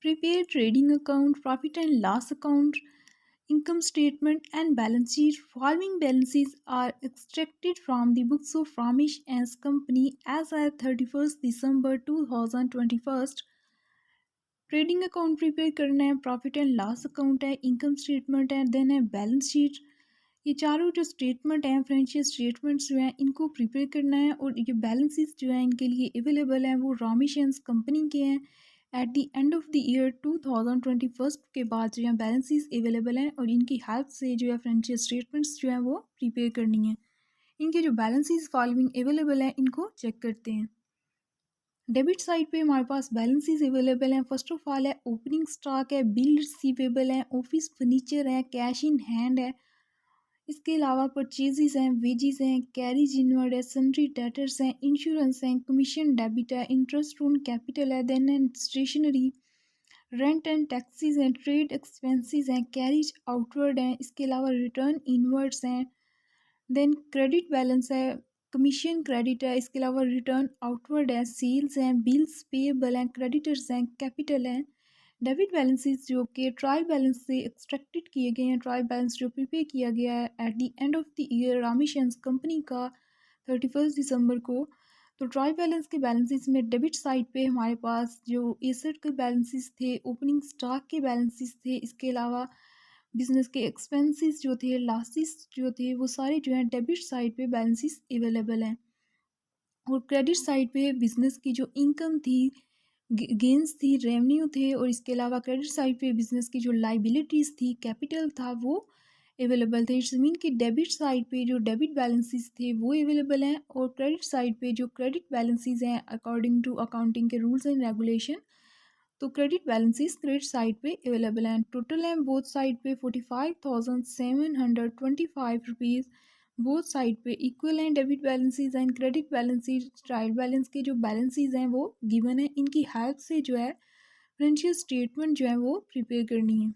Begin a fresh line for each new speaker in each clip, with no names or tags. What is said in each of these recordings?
Prepare trading account, profit and loss account, income statement, and balance sheet. Following balances are extracted from the books of Ramesh and Company as at 31st December 2021। Trading account prepare करना है, profit and loss account है, income statement है, then है balance sheet. ये चारों जो statement हैं, financial statements जो हैं, इनको प्रिपेयर करना है। और ये बैलेंसेस जो हैं इनके लिए अवेलेबल हैं वो रामेश कंपनी के हैं। Eight the end of the year 2021 के बाद जो है बैलेंसेस अवेलेबल हैं और इनकी हेल्प से जो है फाइनेंशियल स्टेटमेंट्स जो हैं वो प्रिपेयर करनी है। इनके जो बैलेंसेस फॉलोइंग अवेलेबल हैं इनको चेक करते हैं। डेबिट साइड पे हमारे पास बैलेंसेस अवेलेबल हैं। फर्स्ट ऑफ ऑल है ओपनिंग स्टॉक है, बिल रिसीवेबल है, ऑफिस फर्नीचर है, कैश इन हैंड है। इसके अलावा परचेजेस हैं, वेजेस हैं, कैरीज इनवर्ड है, सन्ड्री डेटर्स हैं, इंश्योरेंस हैं, कमीशन डेबिट है, इंटरेस्ट ऑन कैपिटल है, देन है स्टेशनरी, रेंट एंड टैक्सीज हैं, ट्रेड एक्सपेंसेस हैं, कैरीज आउटवर्ड हैं। इसके अलावा रिटर्न इनवर्ड्स हैं, देन क्रेडिट बैलेंस है, कमीशन क्रेडिट है। इसके अलावा रिटर्न आउटवर्ड है, सेल्स हैं, बिल्स पेएबल हैं, क्रेडिटर्स हैं, कैपिटल हैं। डेबिट बैलेंसेस जो कि ट्रायल बैलेंस से एक्सट्रैक्टेड किए गए हैं, ट्रायल बैलेंस जो प्रिपेयर किया गया है eight the end of the year Ramesh company का 31 दिसंबर को। तो ट्रायल बैलेंस के बैलेंसेस में डेबिट साइड पे हमारे पास जो एसेट के बैलेंसेस थे, ओपनिंग स्टॉक के बैलेंसेस थे, इसके अलावा बिजनेस के एक्सपेंसेस जो थे, लॉसेस जो थे, वो सारे जो हैं डेबिट साइड पे बैलेंसेस अवेलेबल हैं। और क्रेडिट साइड पे बिजनेस की जो इनकम थी, गेंस थी, रेवेन्यू थे, और इसके अलावा क्रेडिट साइड पे बिजनेस की जो लाइबिलिटीज़ थी, कैपिटल था, वो अवेलेबल थे। इट्स मीन कि डेबिट साइड पे जो डेबिट बैलेंसेस थे वो अवेलेबल हैं, और क्रेडिट साइड पे जो क्रेडिट बैलेंसेस हैं अकॉर्डिंग टू अकाउंटिंग के रूल्स एंड रेगुलेशन, तो क्रेडिट बैलेंसेस क्रेडिट साइड पे अवेलेबल हैं। टोटल हैं बोथ साइड पे 45,725 बोथ साइड पे इक्वल हैं debit balances and credit balances. Trial balance के जो बैलेंसेस हैं वो गिवन है, इनकी हेल्प से जो है फाइनेंशियल स्टेटमेंट जो है वो प्रिपेयर करनी है।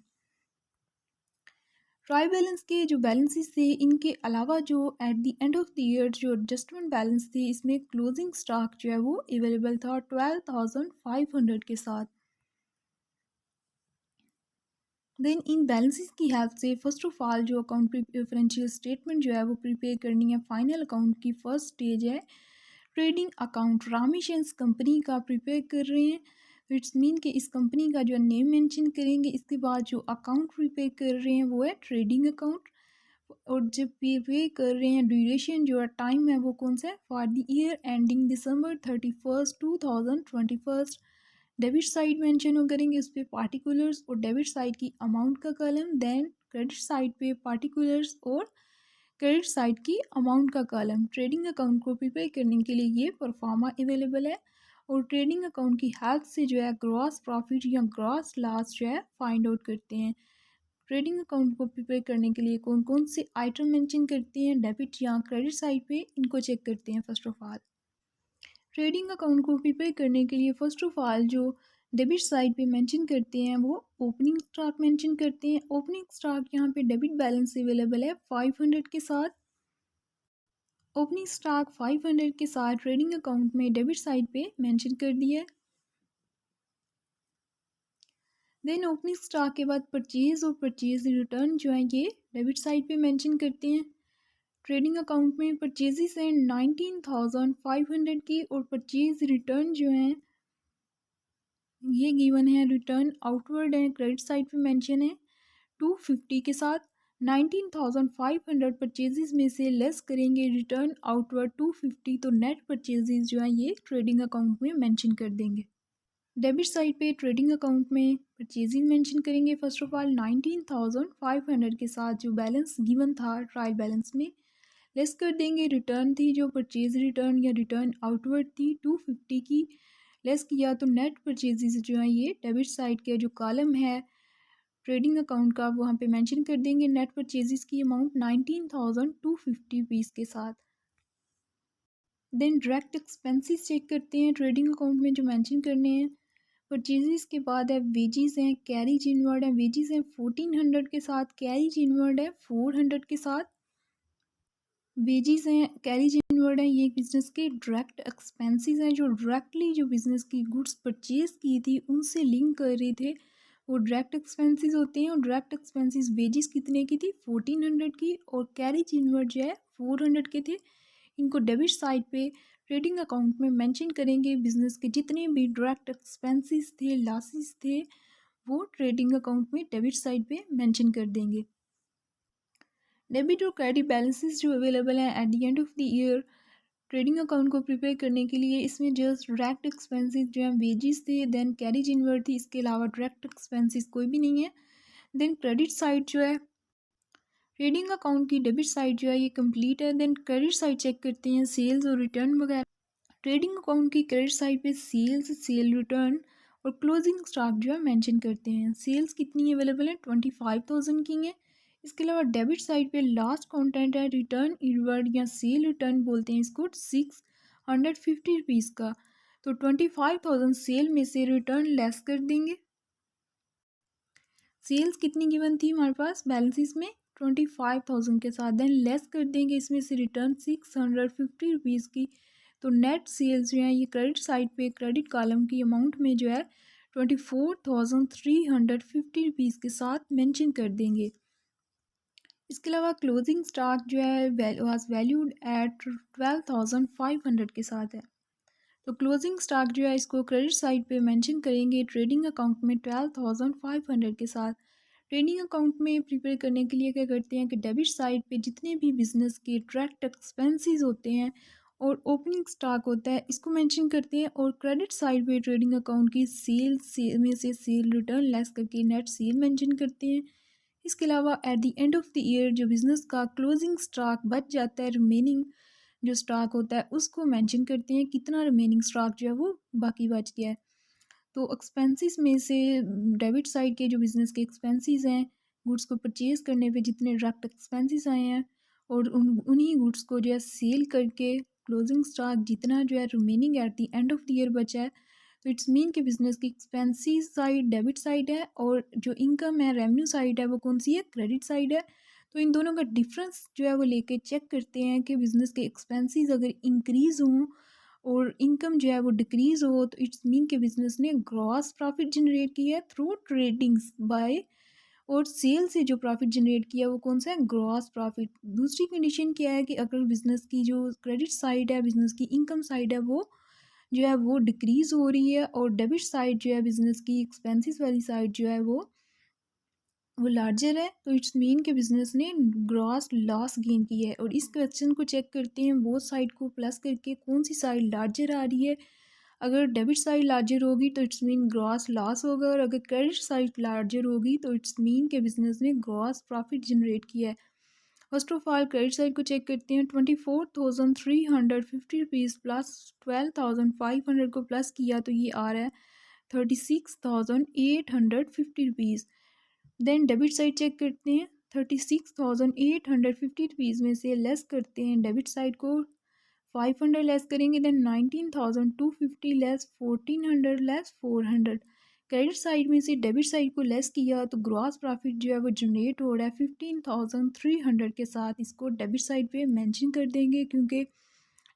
ट्रायल बैलेंस के जो बैलेंसेस थे, इनके अलावा जो eight the end of the year जो एडजस्टमेंट बैलेंस थे, इसमें क्लोजिंग स्टॉक जो है वो अवेलेबल था 12,500 के साथ। देन इन बैलेंसेस की हेल्प से फर्स्ट ऑफ ऑल जो अकाउंट फाइनेंशियल स्टेटमेंट जो है वो प्रिपेयर करनी है। फाइनल अकाउंट की फर्स्ट स्टेज है ट्रेडिंग अकाउंट। रामेश कंपनी का प्रिपेयर कर रहे हैं, इट्स मीन कि इस कंपनी का जो नेम मेंशन करेंगे। इसके बाद जो अकाउंट प्रिपेयर कर रहे हैं वो है ट्रेडिंग अकाउंट। और जब प्रिपेयर कर रहे हैं ड्यूरेशन जो है टाइम है वो कौन सा है, for the year ending December 31st 2021। Debit side mention हो करेंगे उस पर पार्टिकुलर्स और डेबिट साइड की अमाउंट का कॉलम, देन क्रेडिट साइड पे पार्टिकुलर्स और क्रेडिट साइड की अमाउंट का कॉलम। ट्रेडिंग अकाउंट को प्रिपेयर करने के लिए ये परफॉर्मा अवेलेबल है, और ट्रेडिंग अकाउंट की हेल्प से जो है ग्रॉस प्रॉफिट या ग्रॉस लॉस जो है फाइंड आउट करते हैं। ट्रेडिंग अकाउंट को प्रिपेयर करने के लिए कौन कौन से आइटम मेंशन करते हैं डेबिट या क्रेडिट साइड पे, इनको चेक करते हैं। First of all trading account को प्रिपेयर करने के लिए फर्स्ट ऑफ ऑल जो डेबिट साइड पे मेंशन करते हैं वो ओपनिंग स्टॉक मेंशन करते हैं। ओपनिंग स्टॉक यहाँ पे डेबिट बैलेंस अवेलेबल है 500 के साथ। ओपनिंग स्टॉक 500 के साथ ट्रेडिंग अकाउंट में डेबिट साइड पे मेंशन कर दिया है। देन ओपनिंग स्टॉक के बाद परचेज और परचेज रिटर्न जो है ये डेबिट साइड पे मेंशन करते हैं। ट्रेडिंग अकाउंट में परचेजेस हैं 19,500 की, और परचेज रिटर्न जो हैं ये गिवन है, रिटर्न आउटवर्ड है, क्रेडिट साइड पे मेंशन है 250 के साथ। 19,500 परचेजेस में से लेस करेंगे रिटर्न आउटवर्ड 250, तो नेट परचेजेस जो हैं ये ट्रेडिंग अकाउंट में मेंशन कर देंगे। डेबिट साइड पे ट्रेडिंग अकाउंट में परचेजिंग मेंशन करेंगे फर्स्ट ऑफ ऑल 19,500 के साथ जो बैलेंस गिवन था ट्रायल बैलेंस में, लेस कर देंगे रिटर्न थी जो परचेज रिटर्न या रिटर्न आउटवर्ड थी 250 की, लेस किया तो नेट परचेजेस जो है ये डेबिट साइड के जो कॉलम है ट्रेडिंग अकाउंट का वहाँ पे मेंशन कर देंगे नेट परचेजेस की अमाउंट 19,250 रुपीज़ के साथ। देन डायरेक्ट एक्सपेंसेस चेक करते हैं ट्रेडिंग अकाउंट में जो मेंशन करने हैं। परचेजेस के बाद है वेजेस हैं, कैरीज इनवर्ड है, वेजेस हैं 1400 के साथ, कैरीज इनवर्ड है 400 के साथ। वेजीज हैं, कैरेज इनवर्ड हैं, ये बिजनेस के डायरेक्ट एक्सपेंसेस हैं जो डायरेक्टली जो बिजनेस की गुड्स परचेज की थी उनसे लिंक कर रहे थे, वो डायरेक्ट एक्सपेंसेस होते हैं। और डायरेक्ट एक्सपेंसेस वेजेस कितने की थी, 1400 की, और कैरेज इनवर्ड जो है 400 के थे। इनको डेबिट साइड पे ट्रेडिंग अकाउंट में मेंशन करेंगे। बिजनेस के जितने भी डायरेक्ट एक्सपेंसेस थे, लॉसेस थे, वो ट्रेडिंग अकाउंट में डेबिट साइड पे मेंशन कर देंगे। डेबिट और क्रेडिट बैलेंसेस जो अवेलेबल हैं eight the end of the year trading account को प्रिपेयर करने के लिए, इसमें जस्ट डायरेक्ट एक्सपेंसेस जो हैं वेजेस थे, देन कैरेज इनवर्ड थी, इसके अलावा डायरेक्ट एक्सपेंसेस कोई भी नहीं है। देन क्रेडिट साइड जो है ट्रेडिंग अकाउंट की, डेबिट साइड जो है ये कंप्लीट है। देन क्रेडिट साइड चेक करते हैं, सेल्स और रिटर्न वगैरह। ट्रेडिंग अकाउंट की क्रेडिट साइड पे सेल्स, सेल रिटर्न और क्लोजिंग स्टॉक जो है मेंशन करते हैं। सेल्स कितनी अवेलेबल है, 25,000 की है। इसके अलावा डेबिट साइड पे लास्ट कंटेंट है रिटर्न इनवर्ड या सेल रिटर्न बोलते हैं इसको, 650 रुपीज़ का। तो 25,000 सेल में से रिटर्न लेस कर देंगे। सेल्स कितनी गिवन थी हमारे पास बैलेंसेस में, 25,000 के साथ, देन लेस कर देंगे इसमें से रिटर्न 650 रुपीज़ की। तो नेट सेल्स जो है ये क्रेडिट साइड पे क्रेडिट कॉलम की अमाउंट में जो है 24,350 रुपीज़ के साथ मेंशन कर देंगे। इसके अलावा क्लोजिंग स्टॉक जो है वाज वैल्यूड एट 12,500 के साथ है। तो क्लोजिंग स्टॉक जो है इसको क्रेडिट साइड पे मेंशन करेंगे ट्रेडिंग अकाउंट में 12,500 के साथ। ट्रेडिंग अकाउंट में प्रिपेयर करने के लिए क्या करते हैं कि डेबिट साइड पे जितने भी बिजनेस के डायरेक्ट एक्सपेंसेस होते हैं और ओपनिंग स्टॉक होता है इसको मेंशन करते हैं, और क्रेडिट साइड पे ट्रेडिंग अकाउंट की सेल से में से सेल रिटर्न लेस करके नेट सेल मेंशन करते हैं। इसके अलावा eight the end of the year जो बिज़नेस का क्लोजिंग स्टॉक बच जाता है, रिमेनिंग जो स्टॉक होता है उसको मेंशन करते हैं कितना रिमेनिंग स्टॉक जो है वो बाकी बच गया है। तो एक्सपेंसेस में से डेबिट साइड के जो बिज़नेस के एक्सपेंसेस हैं, गुड्स को परचेज करने पे जितने डायरेक्ट एक्सपेंसेस आए हैं, और उन्हीं गुड्स को जो है सेल करके क्लोजिंग स्टॉक जितना जो है remaining eight the end of the year बचा है, तो इट्स मीन कि बिजनेस की एक्सपेंसेस साइड डेबिट साइड है और जो इनकम है रेवेन्यू साइड है वो कौन सी है, क्रेडिट साइड है। तो इन दोनों का डिफरेंस जो है वो लेके चेक करते हैं कि बिज़नेस के एक्सपेंसेस अगर इंक्रीज़ हों और इनकम जो है वो डिक्रीज़ हो, तो इट्स मीन के बिज़नेस ने ग्रॉस प्रॉफिट जनरेट किया है थ्रू ट्रेडिंग्स बाय, और सेल से जो प्रॉफिट जनरेट किया वो कौन सा है, ग्रॉस प्रॉफिट। दूसरी कंडीशन क्या है कि अगर बिज़नेस की जो क्रेडिट साइड है, बिज़नेस की इनकम साइड है, वो जो है वो डिक्रीज़ हो रही है, और डेबिट साइड जो है बिज़नेस की एक्सपेंसेस वाली साइड जो है वो लार्जर है, तो इट्स मीन के बिज़नेस ने ग्रॉस लॉस गेन किया है। और इस क्वेश्चन को चेक करते हैं बोथ साइड को प्लस करके कौन सी साइड लार्जर आ रही है। अगर डेबिट साइड लार्जर होगी तो इट्स मीन ग्रॉस लॉस होगा, और अगर क्रेडिट साइड लार्जर होगी तो इट्स मीन के बिज़नेस ने ग्रॉस प्रॉफिट जनरेट किया है। First of all credit side को चेक करते हैं, 24,350 रुपीज़ प्लस 12,500 को प्लस किया तो ये आ रहा है 36,850 rupees. Then debit side check करते हैं, 36,850 में से लेस करते हैं डेबिट साइड को, 500 लेस करेंगे, then 19,250 less 1,400 less 400। Credit side में से डेबिट साइड को लेस किया तो ग्रॉस प्रॉफिट जो है वो जनरेट हो रहा है 15,300 के साथ। इसको डेबिट साइड पे मेंशन कर देंगे क्योंकि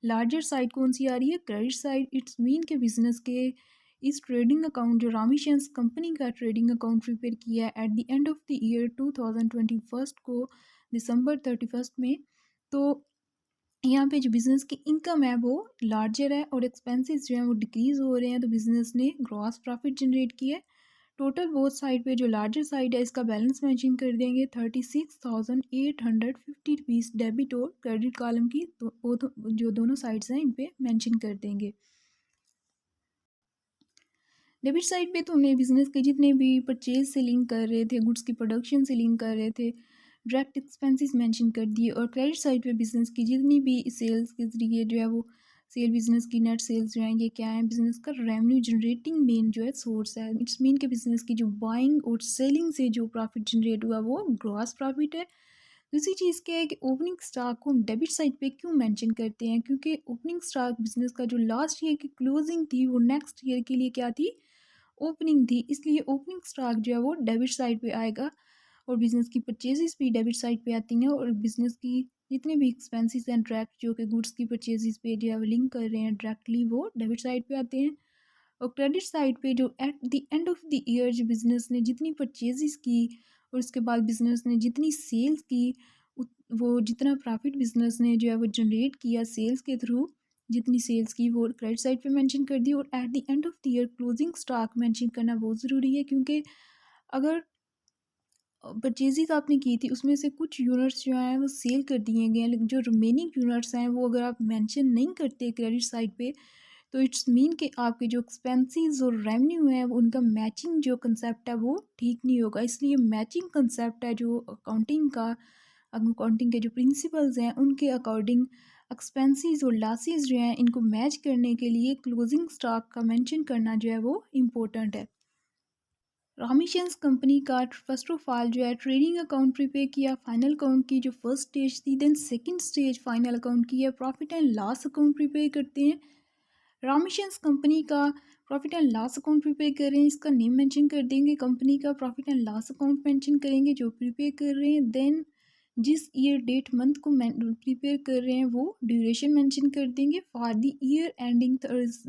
लार्जर साइड कौन सी आ रही है, क्रेडिट साइड। इट्स मीन के बिजनेस के इस ट्रेडिंग अकाउंट जो रामीशंस कंपनी का ट्रेडिंग अकाउंट प्रिपेयर किया है eight the end of the year 2021 को, दिसंबर 31 में, तो यहाँ पे जो बिज़नेस की इनकम है वो लार्जर है और एक्सपेंसेस जो हैं वो डिक्रीज़ हो रहे हैं, तो बिज़नेस ने ग्रॉस प्रॉफिट जनरेट किया है। टोटल बोथ साइड पे जो लार्जर साइड है इसका बैलेंस मेंशन कर देंगे 36,850 रुपीज़ डेबिट और क्रेडिट कॉलम की, तो जो दोनों साइड्स हैं इन पे मेंशन कर देंगे। डेबिट साइड पे तो हमने बिज़नेस के जितने भी परचेज से लिंक कर रहे थे, गुड्स की प्रोडक्शन से लिंक कर रहे थे, डायरेक्ट एक्सपेंसेस मेंशन कर दिए, और क्रेडिट साइड पे बिज़नेस की जितनी भी सेल्स के ज़रिए जो है वो सेल, बिज़नेस की नेट सेल्स जो हैं ये क्या है, बिज़नेस का रेवेन्यू जनरेटिंग मेन जो है सोर्स है। इट्स मीन के बिज़नेस की जो बाइंग और सेलिंग से जो प्रॉफिट जनरेट हुआ वो ग्रॉस प्रॉफिट है। दूसरी चीज़ क्या है कि ओपनिंग स्टॉक को हम डेबिट साइड पे क्यों मेंशन करते हैं, क्योंकि ओपनिंग स्टॉक बिज़नेस का जो लास्ट ईयर की क्लोजिंग थी वो नेक्स्ट ईयर के लिए क्या थी, ओपनिंग थी, इसलिए ओपनिंग स्टॉक जो है वो डेबिट साइड पे आएगा। और बिज़नेस की परचेजेस भी डेबिट साइड पे आती हैं, और बिज़नेस की जितने भी एक्सपेंसेस हैं डायरेक्ट जो कि गुड्स की परचेजेस पे जो है वो लिंक कर रहे हैं डायरेक्टली, वो डेबिट साइड पे आते हैं। और क्रेडिट साइड पे जो eight the end of the year जो बिज़नेस ने जितनी परचेजेस की और उसके बाद बिज़नेस ने जितनी सेल्स की, वो जितना प्रॉफिट बिज़नेस ने जो है वो जनरेट किया सेल्स के थ्रू, जितनी सेल्स की वो क्रेडिट साइड पे मेंशन कर दी। और eight the end of the year closing stock mention करना बहुत ज़रूरी है, क्योंकि अगर परचेज़ेज़ आपने की थी उसमें से कुछ यूनिट्स जो हैं वो सेल कर दिए गए हैं, लेकिन जो रिमेनिंग यूनिट्स हैं वो अगर आप मेंशन नहीं करते क्रेडिट साइड पे, तो इट्स मीन कि आपके जो एक्सपेंसेस और रेवेन्यू है वो उनका मैचिंग जो कंसेप्ट है वो ठीक नहीं होगा। इसलिए मैचिंग कंसेप्ट है जो अकाउंटिंग के जो प्रिंसिपल्स हैं उनके अकॉर्डिंग एक्सपेंसेस और लॉसेस जो हैं इनको मैच करने के लिए क्लोजिंग स्टॉक का मेंशन करना जो है वो इम्पोर्टेंट है। रामेशंस कंपनी का फर्स्ट ऑफ ऑल जो है ट्रेडिंग अकाउंट प्रिपेयर किया, फाइनल अकाउंट की जो फर्स्ट स्टेज थी, then second stage final account की है, profit and loss account prepare करते हैं। रामेशंस कंपनी का profit and loss account prepare कर रहे हैं, इसका नेम मेंशन कर देंगे, कंपनी का profit and loss account mention करेंगे जो प्रिपेयर कर रहे हैं। देन जिस ईयर डेट मंथ को प्रिपेयर कर रहे हैं वो ड्यूरेशन मेंशन कर देंगे, for the year ending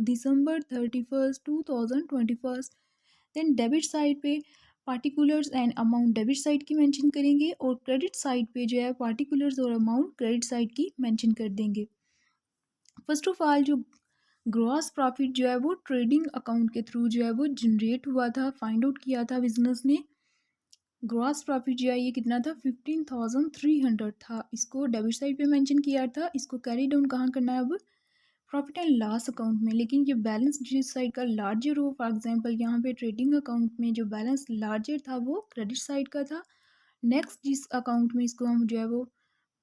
December 31st 2021। Then debit side पे particulars and amount debit side की मेंशन करेंगे, और क्रेडिट साइड पे जो है पार्टिकुलर्स और अमाउंट क्रेडिट साइड की मेंशन कर देंगे। फर्स्ट ऑफ ऑल जो ग्रॉस प्रॉफिट जो है वो ट्रेडिंग अकाउंट के थ्रू जो है वो जनरेट हुआ था, फाइंड आउट किया था बिजनेस ने। ग्रॉस प्रॉफिट जो है ये कितना था, 15,300 था। इसको डेबिट साइड पे मेंशन किया था, इसको कैरी डाउन कहाँ करना है अब, प्रॉफिट एंड लॉस अकाउंट में। लेकिन ये बैलेंस जिस साइड का लार्जर हो, फॉर एग्जांपल यहाँ पे ट्रेडिंग अकाउंट में जो बैलेंस लार्जर था वो क्रेडिट साइड का था। नेक्स्ट जिस अकाउंट में इसको हम जो है वो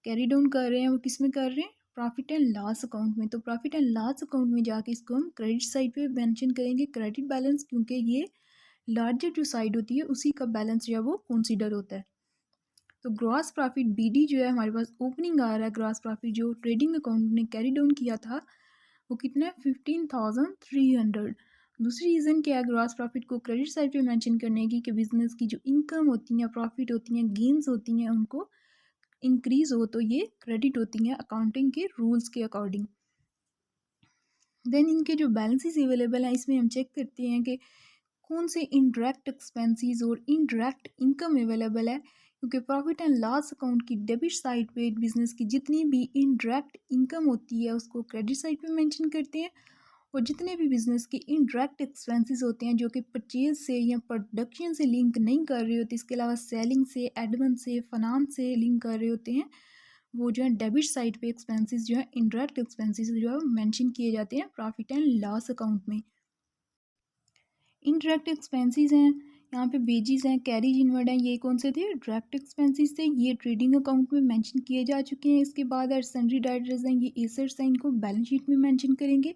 कैरी डाउन कर रहे हैं वो किस में कर रहे हैं, प्रॉफिट एंड लॉस अकाउंट में। तो प्रॉफिट एंड लॉस अकाउंट में जाके इसको हम क्रेडिट साइड पे मेंशन करेंगे क्रेडिट बैलेंस, क्योंकि ये लार्जर जो साइड होती है उसी का बैलेंस जो है वो कंसीडर होता है। तो ग्रॉस प्रॉफिट बीडी जो है हमारे पास ओपनिंग आ रहा है, ग्रॉस प्रॉफिट जो ट्रेडिंग अकाउंट ने कैरी डाउन किया था वो कितना है, 15,300। दूसरी रीज़न क्या है ग्रॉस प्रॉफिट को क्रेडिट साइड पे मेंशन करने की, कि बिजनेस की जो इनकम होती हैं, प्रॉफिट होती हैं, गेन्स होती हैं, उनको इंक्रीज हो तो ये क्रेडिट होती हैं अकाउंटिंग के रूल्स के अकॉर्डिंग। देन इनके जो बैलेंसेस अवेलेबल हैं इसमें हम चेक करते हैं कि कौन से इनडायरेक्ट एक्सपेंसेस और इनडायरेक्ट इनकम अवेलेबल है, क्योंकि प्रॉफिट एंड लॉस अकाउंट की डेबिट साइड पे बिजनेस की जितनी भी इनडायरेक्ट इनकम होती है उसको क्रेडिट साइड पे मेंशन करते हैं, और जितने भी बिजनेस के इनडायरेक्ट एक्सपेंसेस होते हैं जो कि परचेज से या प्रोडक्शन से लिंक नहीं कर रहे होते, इसके अलावा सेलिंग से, एडमिन से, फाइनेंस से लिंक कर रहे होते हैं, वो जो है डेबिट साइड पे एक्सपेंसेस जो है इनडायरेक्ट एक्सपेंसेस जो है मेंशन किए जाते हैं प्रॉफिट एंड लॉस अकाउंट में। इनडायरेक्ट एक्सपेंसेस हैं, यहाँ पे बेजिस हैं, कैरीज इनवर्ड हैं, ये कौन से थे, डायरेक्ट एक्सपेंसेस थे, ये ट्रेडिंग अकाउंट में मेंशन किए जा चुके हैं। इसके बाद सन्ड्री डायरेक्टर्स हैं, ये एसेट्स हैं, इनको बैलेंस शीट में मेंशन करेंगे।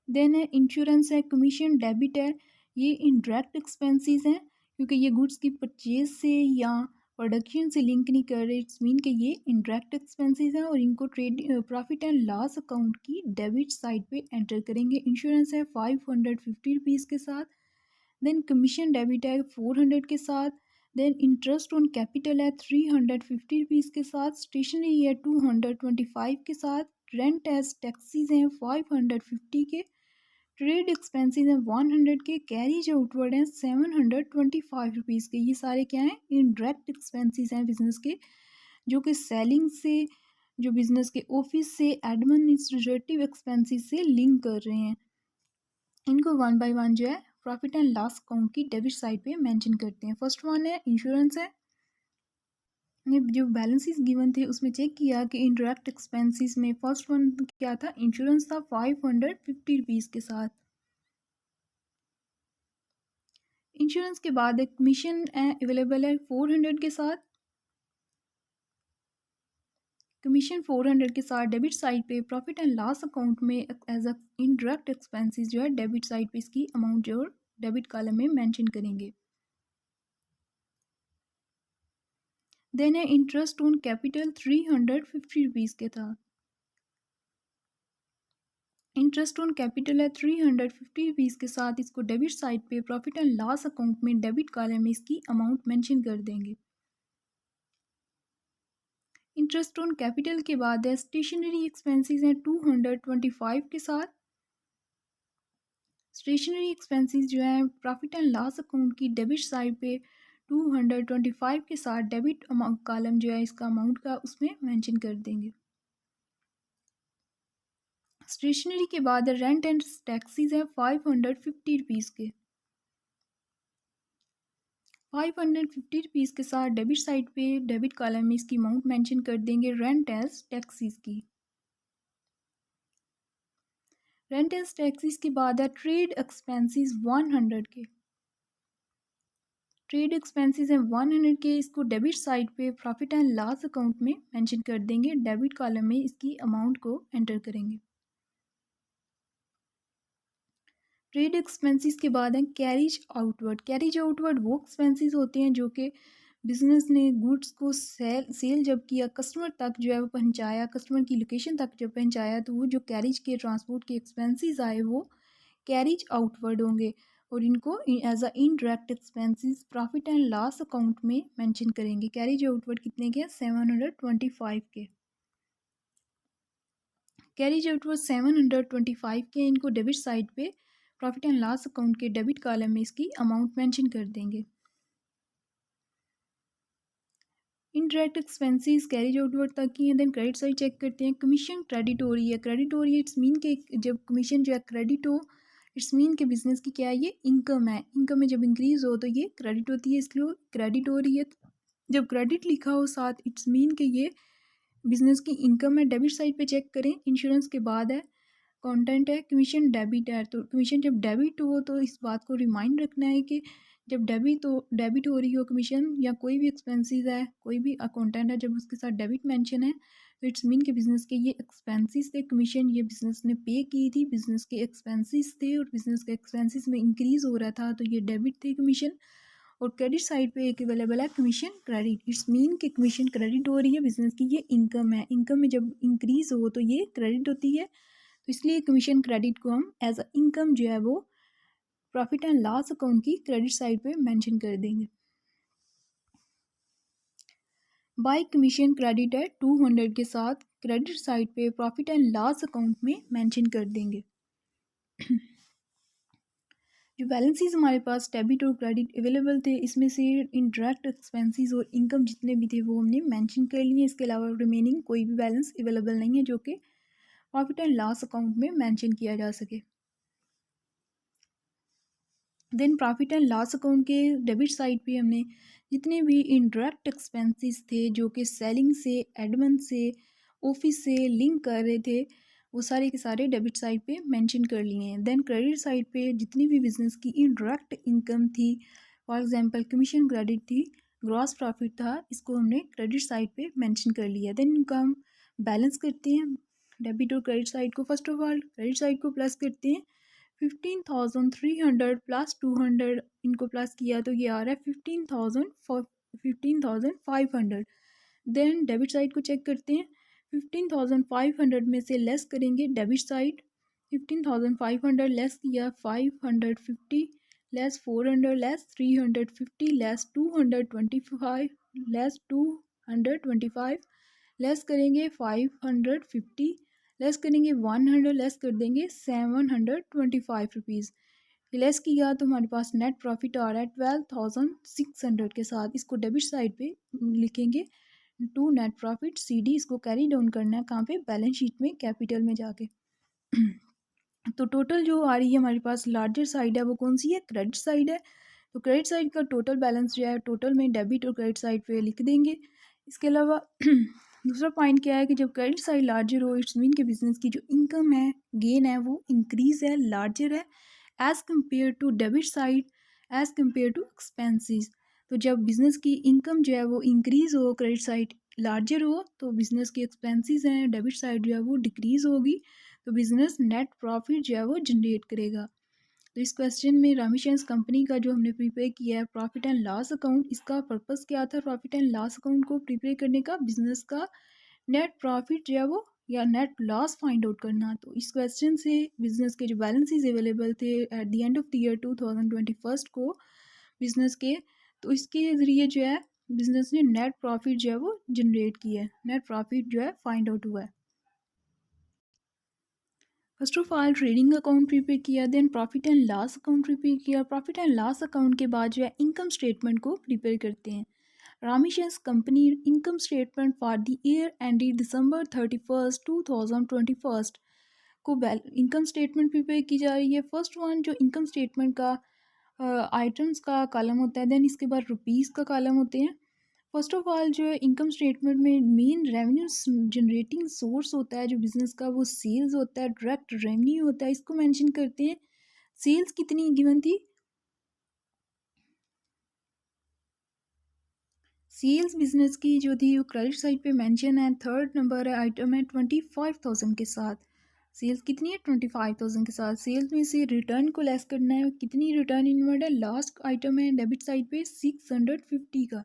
देन है इंश्योरेंस है, कमीशन डेबिट है, ये इनडायरेक्ट एक्सपेंसेस हैं, क्योंकि ये गुड्स की परचेज से या प्रोडक्शन से लिंक नहीं कर रहे, इट्स मीन कि ये इनडायरेक्ट एक्सपेंसेस हैं, और इनको trade profit and loss account की डेबिट साइड पे एंटर करेंगे। इंश्योरेंस है 550 रुपीज़ के साथ, देन कमीशन डेबिट है 400 के साथ, देन इंटरेस्ट ऑन कैपिटल है 350 रुपीज़ के साथ, स्टेशनरी है 225 के साथ, रेंट एज टैक्सीज हैं 550 के, ट्रेड एक्सपेंसेस हैं 100 के, कैरीज आउटवर्ड हैं 725 रुपीज़ के। ये सारे क्या हैं, इनडायरेक्ट एक्सपेंसेस हैं बिजनेस के, जो कि सेलिंग से, जो बिजनेस के ऑफिस से, एडमिनिस्ट्रेटिव एक्सपेंसेस से लिंक कर रहे हैं। इनको वन बाय वन जो है प्रॉफिट एंड लॉस अकाउंट की डेबिट साइड पे मेंशन करते हैं। फर्स्ट वन है इंश्योरेंस है, ने जो बैलेंसेस गिवन थे उसमें चेक किया कि इनडायरेक्ट एक्सपेंसेस में फर्स्ट वन क्या था, इंश्योरेंस था 550 रुपीज़ के साथ। इंश्योरेंस के बाद एक कमीशन अवेलेबल है 400 के साथ, कमीशन 400 के साथ डेबिट साइड पे प्रॉफिट एंड लॉस अकाउंट में एज अ इनडायरेक्ट एक्सपेंसेस जो है डेबिट साइड पे इसकी अमाउंट जो डेबिट कॉलम में मेंशन करेंगे। देन है इंटरेस्ट ऑन कैपिटल 350 रुपीज़ के था, इंटरेस्ट ऑन कैपिटल है 350 रुपीज़ के साथ, इसको डेबिट साइड पे प्रॉफिट एंड लॉस अकाउंट में डेबिट कॉलम में इसकी अमाउंट मेंशन कर देंगे। इंटरेस्ट ऑन कैपिटल के बाद है स्टेशनरी एक्सपेंसेस हैं 225 के साथ। स्टेशनरी एक्सपेंसेस जो है प्रॉफिट एंड लॉस अकाउंट की डेबिट साइड पे 225 के साथ डेबिट अमाउंट कॉलम जो है इसका अमाउंट का उसमें मेंशन कर देंगे। स्टेशनरी के बाद रेंट एंड टैक्सीज हैं 550 रुपीज़ के। 550 रुपीज़ के साथ डेबिट साइड पे डेबिट कॉलम में इसकी अमाउंट मेंशन कर देंगे रेंट एज टैक्सीज की। रेंट एज टैक्सीज के बाद है ट्रेड एक्सपेंसेस 100 के। ट्रेड एक्सपेंसेस हैं 100 के, इसको डेबिट साइड पे प्रॉफिट एंड लॉस अकाउंट में मेंशन कर देंगे। डेबिट कॉलम में इसकी अमाउंट को एंटर करेंगे। ट्रेड एक्सपेंसेस के बाद हैं कैरिज आउटवर्ड। कैरिज आउटवर्ड वो एक्सपेंसेस होते हैं जो कि बिजनेस ने गुड्स को सेल जब किया, कस्टमर तक जो है वो पहुंचाया, कस्टमर की लोकेशन तक जब पहुंचाया, तो वो जो कैरिज के ट्रांसपोर्ट के एक्सपेंसेस आए वो कैरिज आउटवर्ड होंगे और इनको as a indirect expenses profit and loss account में मेंशन करेंगे। कैरिज आउटवर्ड कितने के? 725 के। कैरिज आउटवर्ड 725 के, इनको डेबिट साइड पे प्रॉफिट एंड लॉस अकाउंट के डेबिट कॉलम में इसकी अमाउंट मेंशन कर देंगे। इनडायरेक्ट एक्सपेंसेस कैरिज आउटवर्ड तक की हैं। देन क्रेडिट साइड चेक करते हैं। कमीशन क्रेडिट हो रही है। क्रेडिट हो रही है इट्स मीन के जब कमीशन जो है क्रेडिट हो, इट्स मीन के बिजनेस की क्या है, ये इनकम है। इनकम में जब इंक्रीज हो तो ये क्रेडिट होती है, इसलिए क्रेडिट हो रही है। जब क्रेडिट लिखा हो साथ इट्स मीन के ये बिजनेस की इनकम है। डेबिट साइड पे चेक करें। इंश्योरेंस के बाद है कंटेंट है कमीशन डेबिट है। तो कमीशन जब डेबिट हो तो इस बात को रिमाइंड रखना है कि जब डेबिट हो रही हो कमीशन या कोई भी एक्सपेंसेस है, कोई भी अकाउंटेंट है, जब उसके साथ डेबिट मेंशन है तो इट्स मीन के बिजनेस के ये एक्सपेंसेस थे। कमीशन ये बिजनेस ने पे की थी, बिजनेस के एक्सपेंसेस थे और बिजनेस के एक्सपेंसेस में इंक्रीज हो रहा था तो ये डेबिट थे कमीशन। और क्रेडिट साइड पे एक अवेलेबल है कमीशन क्रेडिट। इट्स मीन कि कमीशन क्रेडिट हो रही है बिजनेस की, ये इनकम है। इनकम में जब इंक्रीज हो तो ये क्रेडिट होती है, तो इसलिए कमीशन क्रेडिट को हम एज अ इनकम जो है वो प्रॉफिट एंड लॉस अकाउंट की क्रेडिट साइड पे मेंशन कर देंगे। बाय कमीशन क्रेडिट है 200 के साथ क्रेडिट साइड पे प्रॉफिट एंड लॉस अकाउंट में मेंशन कर देंगे। जो बैलेंसेस हमारे पास डेबिट और क्रेडिट अवेलेबल थे, इसमें से इनडायरेक्ट एक्सपेंसेस और इनकम जितने भी थे वो हमने मेंशन कर लिए। इसके अलावा रिमेनिंग कोई भी बैलेंस अवेलेबल नहीं है जो कि प्रॉफिट एंड लॉस अकाउंट में मेंशन किया जा सके। Then profit and loss account के डेबिट साइड पे हमने जितने भी इनडायरेक्ट एक्सपेंसेस थे जो कि सेलिंग से, एडमिन से, ऑफिस से लिंक कर रहे थे, वो सारे के सारे डेबिट साइड पे मेंशन कर लिए हैं। देन क्रेडिट साइड पे जितनी भी बिजनेस की इनडायरेक्ट इनकम थी, फॉर एग्जांपल कमीशन क्रेडिट थी, ग्रॉस प्रॉफिट था, इसको हमने क्रेडिट साइड पे मेंशन कर लिया। देन इनका हम बैलेंस करते हैं डेबिट और क्रेडिट साइड को। First of all credit side को प्लस करते हैं। 15,300 प्लस 200 इनको प्लस किया तो ये आ रहा है 15,500। देन डेबिट साइड को चेक करते हैं। 15,500 में से लेस करेंगे डेबिट साइड। 15,500 लेस किया 550 less 400 less 350 less 225 less 225 less करेंगे 550 लेस करेंगे 100 लेस कर देंगे 725 रुपीज़। लेस किया तो हमारे पास नेट प्रॉफिट आ रहा है 12,600 के साथ। इसको डेबिट साइड पे लिखेंगे टू नेट प्रॉफिट CD। इसको कैरी डाउन करना है कहाँ पे? बैलेंस शीट में कैपिटल में जाके। तो टोटल जो आ रही है हमारे पास लार्जर साइड है वो कौन सी है? क्रेडिट साइड है। तो क्रेडिट साइड का टोटल बैलेंस जो है टोटल में डेबिट और क्रेडिट साइड पे लिख देंगे। इसके अलावा दूसरा पॉइंट क्या है कि जब क्रेडिट साइड लार्जर हो इट्स मीन के बिजनेस की जो इनकम है, गेन है, वो इंक्रीज है, लार्जर है as compare to debit side, as compare to expenses. तो जब बिज़नेस की इनकम जो है वो इंक्रीज़ हो, क्रेडिट साइड लार्जर हो, तो बिज़नेस की एक्सपेंसेस हैं डेबिट साइड जो है वो डिक्रीज़ होगी, तो बिज़नेस नेट प्रॉफिट जो है वो जनरेट करेगा। तो इस क्वेश्चन में रामेशंस कंपनी का जो हमने प्रिपेयर किया है प्रॉफिट एंड लॉस अकाउंट, इसका पर्पस क्या था? प्रॉफिट एंड लॉस अकाउंट को प्रिपेयर करने का बिजनेस का नेट प्रॉफिट जो है वो या नेट लॉस फाइंड आउट करना। तो इस क्वेश्चन से बिजनेस के जो बैलेंसेस अवेलेबल थे eight the end of the year 2021 को बिजनेस के, तो इसके ज़रिए जो है बिजनेस ने नेट प्रॉफिट जो है वो जनरेट किया है, नेट प्रॉफिट जो है फाइंड आउट हुआ है। First of all trading account prepare किया, then profit and loss account prepare किया। प्रॉफिट एंड लॉस अकाउंट के बाद जो है इनकम स्टेटमेंट को प्रिपेयर करते हैं। रामेशंस company income statement for the year ended December 31st 2021 को इनकम स्टेटमेंट प्रिपेयर की जा रही है। फर्स्ट वन जो इनकम स्टेटमेंट का आइटम्स का कॉलम होता है, देन इसके बाद रुपीज़ का कॉलम होते हैं। फर्स्ट ऑफ ऑल जो है इनकम स्टेटमेंट में मेन रेवेन्यू जनरेटिंग सोर्स होता है जो बिजनेस का, वो सेल्स होता है, डायरेक्ट रेवेन्यू होता है, इसको मेंशन करते हैं। सेल्स कितनी गिवन थी? सेल्स बिजनेस की जो थी वो क्रेडिट साइड पे मेंशन है, थर्ड नंबर है आइटम है 25,000 के साथ। सेल्स कितनी है? 25,000 के साथ। सेल्स में से रिटर्न को लेस करना है, कितनी रिटर्न इनवर्ड है? लास्ट आइटम है डेबिट साइड पे 650 का।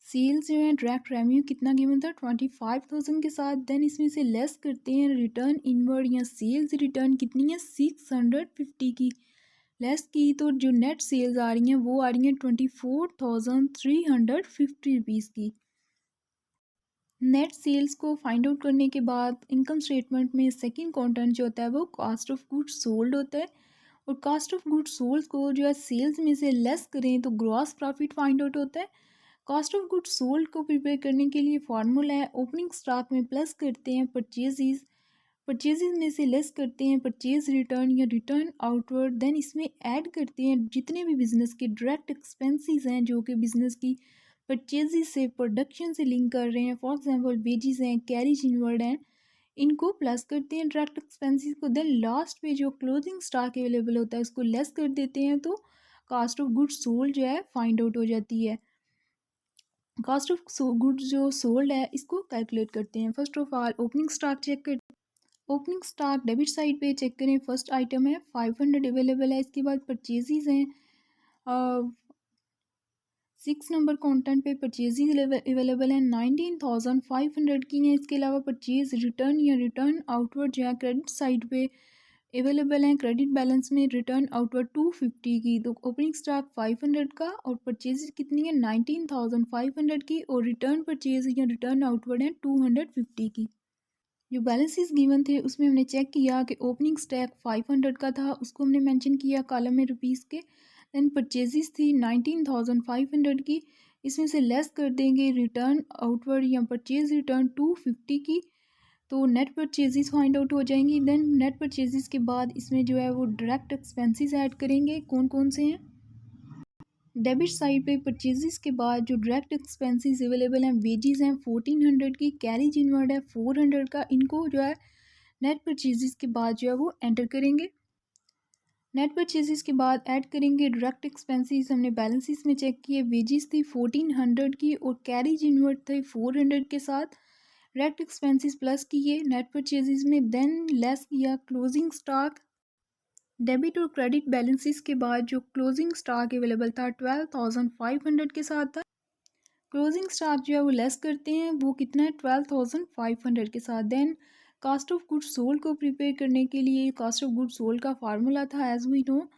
सेल्स जो है डायरेक्ट रेवेन्यू कितना गिवन था? 25,000 के साथ। देन इसमें से लेस करते हैं रिटर्न इनवर्ड या सेल्स रिटर्न कितनी है? 650 की। लेस की तो जो नेट सेल्स आ रही हैं वो आ रही हैं 24,350 रुपीज़ की। नेट सेल्स को फाइंड आउट करने के बाद इनकम स्टेटमेंट में सेकंड कंटेंट जो होता है वो कॉस्ट ऑफ गुड्स सोल्ड होता है, और कॉस्ट ऑफ गुड्स सोल्ड को जो है सेल्स में से लेस करें तो ग्रॉस प्रॉफिट फाइंड आउट होता है। कॉस्ट ऑफ गुड्स सोल्ड को प्रिपेयर करने के लिए फार्मूला है, ओपनिंग स्टॉक में प्लस करते हैं परचेजेस, परचेजेस में से लेस करते हैं परचेज रिटर्न या रिटर्न आउटवर्ड, देन इसमें ऐड करते हैं जितने भी बिजनेस के डायरेक्ट एक्सपेंसेस हैं जो कि बिजनेस की परचेजेस से प्रोडक्शन से लिंक कर रहे हैं, फॉर एग्जांपल वेजेस हैं, कैरिज इनवर्ड हैं, इनको प्लस करते हैं डायरेक्ट एक्सपेंसेस को। देन लास्ट पे जो क्लोजिंग स्टॉक अवेलेबल होता है उसको लेस कर देते हैं, तो कॉस्ट ऑफ गुड्स सोल्ड जो है फाइंड आउट हो जाती है। कॉस्ट ऑफ गुड्स जो सोल्ड है इसको कैलकुलेट करते हैं। First of all opening stock check कर, ओपनिंग स्टॉक डेबिट साइड पे चेक करें। फर्स्ट आइटम है 500 अवेलेबल है, इसके बाद परचेजेस हैं 6 नंबर कंटेंट पे परचेजेस अवेलेबल है 19,500 की हैं। इसके अलावा परचेज रिटर्न या रिटर्न आउटवर्ड जो है क्रेडिट साइड पे अवेलेबल हैं, क्रेडिट बैलेंस में रिटर्न आउटवर्ड 250 की। तो ओपनिंग स्टॉक 500 का और परचेज कितनी है? 19,500 की, और रिटर्न परचेज या रिटर्न आउटवर्ड है 250 की। जो बैलेंसेस गिवन थे उसमें हमने चेक किया कि ओपनिंग स्टॉक 500 का था, उसको हमने मेंशन किया कॉलम में रुपीज़ के। देन परचेजेस थी 19,500 की, इसमें से लेस कर देंगे रिटर्न आउटवर्ड या परचेज रिटर्न 250 की, तो नेट परचेजेस फाइंड आउट हो जाएंगी। देन नेट परचेजेस के बाद इसमें जो है वो डायरेक्ट एक्सपेंसेस ऐड करेंगे, कौन कौन से हैं? डेबिट साइड पे परचेजेस के बाद जो डायरेक्ट एक्सपेंसेस अवेलेबल हैं, वेजेस हैं 1400 की, कैरिज इनवर्ड है 400 का, इनको जो है नेट परचेजेस के बाद जो है वो एंटर करेंगे। नेट परचेजेस के बाद ऐड करेंगे डायरेक्ट एक्सपेंसेस, हमने बैलेंसेस में चेक किए, वेजेस थी 1400 की और कैरिज इनवर्ड थे 400 के साथ, डायरेक्ट एक्सपेंसेस प्लस किए नेट परचेजेस में, देन लेस किया क्लोजिंग स्टॉक। डेबिट और क्रेडिट बैलेंसेस के बाद जो क्लोजिंग स्टॉक अवेलेबल था 12,500 के साथ था। क्लोजिंग स्टॉक जो है वो लेस करते हैं, वो कितना है? 12,500 के साथ। Then cost of goods sold को प्रिपेयर करने के लिए कास्ट ऑफ गुड्स सोल्ड का फार्मूला था as we know.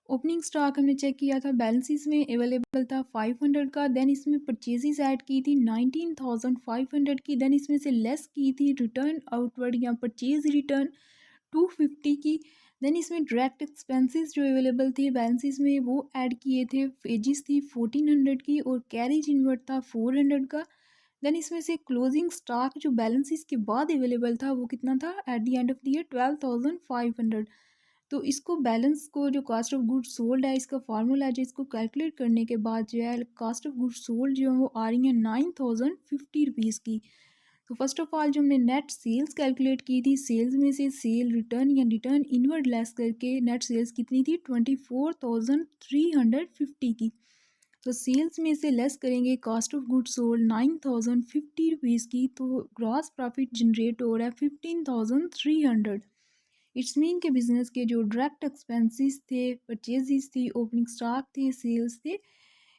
Opening stock हमने चेक किया था, बैलेंसेस में अवेलेबल था 500 का, देन इसमें परचेजेस ऐड की थी 19,500 की, देन इसमें से लेस की थी रिटर्न आउटवर्ड या परचेज रिटर्न 250 की। देन इसमें डायरेक्ट एक्सपेंसेस जो अवेलेबल थे बैलेंसेस में वो ऐड किए थे, वेजेस थी 1400 की और कैरिज इनवर्ड था 400 का। देन इसमें से क्लोजिंग स्टॉक जो बैलेंसेस के बाद अवेलेबल था वो कितना था eight the end of the year? 12,500। तो इसको बैलेंस को जो कास्ट ऑफ गुड्स सोल्ड है इसका फार्मूला है, जो इसको कैलकुलेट करने के बाद जो है कास्ट ऑफ गुड्स सोल्ड जो है वो आ रही है 9,050 रुपीज़ की। तो फर्स्ट ऑफ ऑल जो हमने नेट सेल्स कैलकुलेट की थी, सेल्स में से सेल रिटर्न या रिटर्न इनवर्ड लेस करके नेट सेल्स कितनी थी? 24,350 की। तो सेल्स में से लेस करेंगे cost of goods sold 9,050 rupees की, तो ग्रॉस प्रॉफिट जनरेट हो रहा है 15,300। इट्स मीन के बिजनेस के जो डायरेक्ट एक्सपेंसेस थे, परचेजेस थी, ओपनिंग स्टॉक थे, सेल्स थे,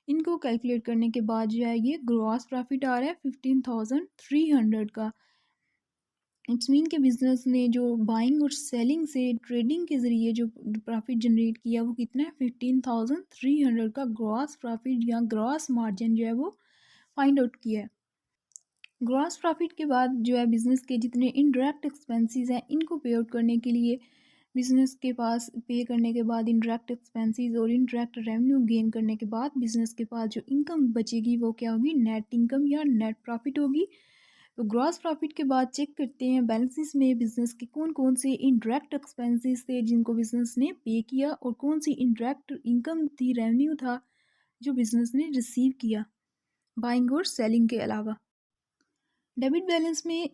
इनको कैलकुलेट करने के बाद जो है ये ग्रॉस प्रॉफिट आ रहा है 15,300 का। इट्स मीन के बिजनेस ने जो बाइंग और सेलिंग से ट्रेडिंग के ज़रिए जो प्रॉफिट जनरेट किया वो कितना है 15,300 का ग्रॉस प्रॉफिट या ग्रॉस मार्जिन जो है वो फाइंड आउट किया है। ग्रॉस प्रॉफिट के बाद जो है बिज़नेस के जितने इनडायरेक्ट एक्सपेंसेस हैं इनको पे आउट करने के लिए बिज़नेस के पास पे करने के बाद इनडायरेक्ट एक्सपेंसेस और इनडायरेक्ट रेवेन्यू गेन करने के बाद बिज़नेस के पास जो इनकम बचेगी वो क्या होगी, नेट इनकम या नेट प्रॉफिट होगी। तो ग्रॉस प्रॉफिट के बाद चेक करते हैं बैलेंसेस में बिजनेस के कौन कौन से इनडायरेक्ट एक्सपेंसेस थे जिनको बिजनेस ने पे किया और कौन सी इनडायरेक्ट इनकम थी, रेवेन्यू था जो बिजनेस ने रिसीव किया बाइंग और सेलिंग के अलावा। डेबिट बैलेंस में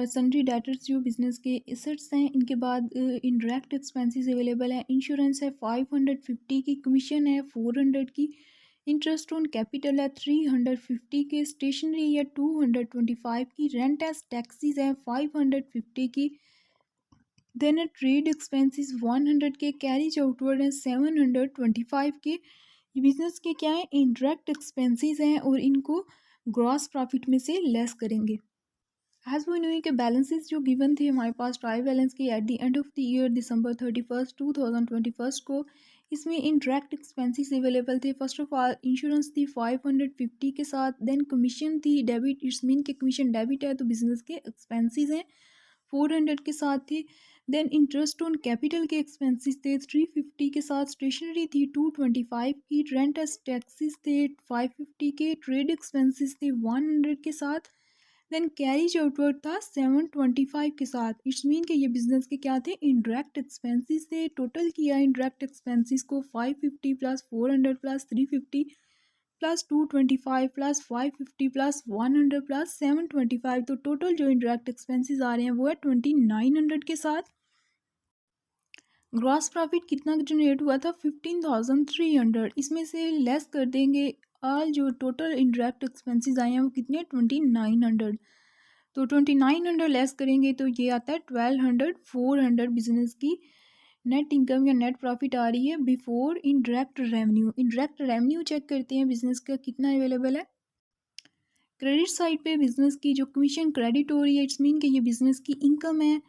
सन्ड्री डेटर्स जो बिजनेस के एसेट्स हैं, इनके बाद इनडायरेक्ट एक्सपेंसेस अवेलेबल है, इंश्योरेंस है 550 की, कमीशन है 400 की, इंटरेस्ट ऑन कैपिटल है 350 के, स्टेशनरी है 225 की, रेंट एज टैक्सीज है 550 की, देन है ट्रेड एक्सपेंसेस 100 के, कैरिज आउटवर्ड है 725 के। ये बिजनेस के क्या है, इनडायरेक्ट एक्सपेंसेस हैं और इनको ग्रॉस प्रॉफिट में से लेस करेंगे। एज वी नो के बैलेंसेस जो गिवन थे हमारे पास ट्रायल बैलेंस के at the end of the year December 31 2021 को, इसमें इनडायरेक्ट एक्सपेंसेस अवेलेबल थे। फर्स्ट ऑफ ऑल इंश्योरेंस थी 550 के साथ, देन कमीशन थी डेबिट, इट्स मीन के कमीशन डेबिट है तो बिजनेस के एक्सपेंसेस हैं 400 के साथ थी। देन इंटरेस्ट ऑन कैपिटल के एक्सपेंसेस थे 350 के साथ, स्टेशनरी थी 225 की, रेंट एज टैक्सेस थे 550 के, ट्रेड एक्सपेंसेस थे 100 के साथ, देन कैरिज आउटवर्ड था 725 के साथ। इट्स मीन कि ये बिजनेस के क्या थे, इनडायरेक्ट एक्सपेंसेस थे। टोटल किया इनडायरेक्ट एक्सपेंसेस को 550 plus 400 plus 350 plus 225 plus 550 plus 100 plus 725, तो टोटल जो इनडायरेक्ट एक्सपेंसेस आ रहे हैं वो है 2900 के साथ। ग्रॉस प्रॉफिट कितना जनरेट हुआ था 15,300, इसमें से लेस कर देंगे ऑल जो टोटल इनडायरेक्ट एक्सपेंसेस आए हैं वो कितने 2900, तो 2900 लेस करेंगे तो ये आता है 1200 400 बिजनेस की नेट इनकम या नेट प्रॉफिट आ रही है before indirect revenue. Indirect revenue check करते हैं बिजनेस का कितना अवेलेबल है। क्रेडिट साइड पे बिजनेस की जो कमीशन क्रेडिट हो रही है, इट्स मीन कि ये बिजनेस की इनकम है,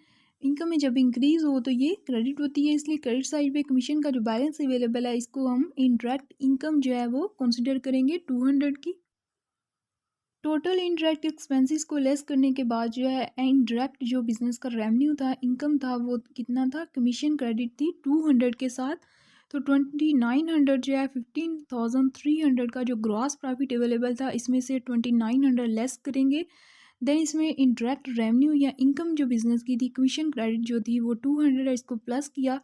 इनकम में जब इंक्रीज हो तो ये क्रेडिट होती है, इसलिए क्रेडिट साइड पे कमीशन का जो बैलेंस अवेलेबल है इसको हम इनडायरेक्ट इनकम जो है वो कंसिडर करेंगे 200 की। टोटल इनडायरेक्ट एक्सपेंसेस को लेस करने के बाद जो है इनडायरेक्ट जो बिजनेस का रेवेन्यू था, इनकम था, वो कितना था, कमीशन क्रेडिट थी 200 के साथ, तो 2900 जो है 15,300 का जो ग्रॉस प्रॉफिट अवेलेबल था इसमें से 2900 लेस करेंगे। देन इसमें इनडायरेक्ट रेवेन्यू या इनकम जो बिज़नेस की थी, कमीशन क्रेडिट जो थी वो 200 है, इसको प्लस किया